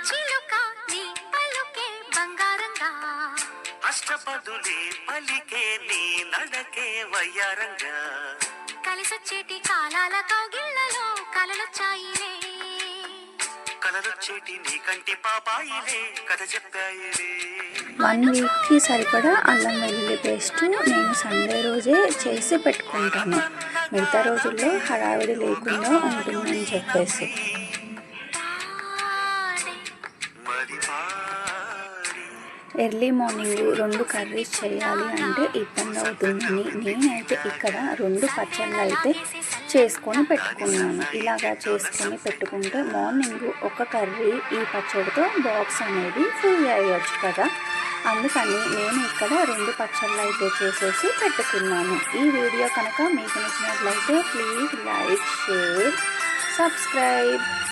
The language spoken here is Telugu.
చిలుక నీ పలుకే బంగారంగా అష్టపదులే పలికే నీ నడకే వయ్యారంగా కలిసొచ్చేటి కాలాల కౌగిళ్లలో కలలొచ్చాయిలే కలలొచ్చేటి నీ కంటి పాపాయిలే కథ చెప్పాయిలే 1 వీక్కి సరిపడా అల్లం వెల్లుల్లి పేస్ట్ నేను సండే రోజే చేసి పెట్టుకుంటాను. మిగతా రోజుల్లో హడావిడి లేకుండా ఉంటుందని చెప్పేసి మరి పాడి ఎర్లీ మార్నింగ్ 2 కర్రీస్ చేయాలి అంటే ఇబ్బంది అవుతుందని నేనైతే ఇక్కడ 2 పచ్చళ్ళు అయితే చేసుకొని పెట్టుకున్నాను. ఇలాగా చేసుకొని పెట్టుకుంటే మార్నింగ్ ఒక కర్రీ ఈ పచ్చడితో బాక్స్ అనేది ఫుల్ అయ్యొచ్చు కదా. అందుకని నేను ఇక్కడ 2 పచ్చళ్ళు అయితే చేసేసి పెట్టుకున్నాను. ఈ వీడియో కనుక మీకు నచ్చినట్లయితే ప్లీజ్ లైక్, షేర్, సబ్స్క్రైబ్.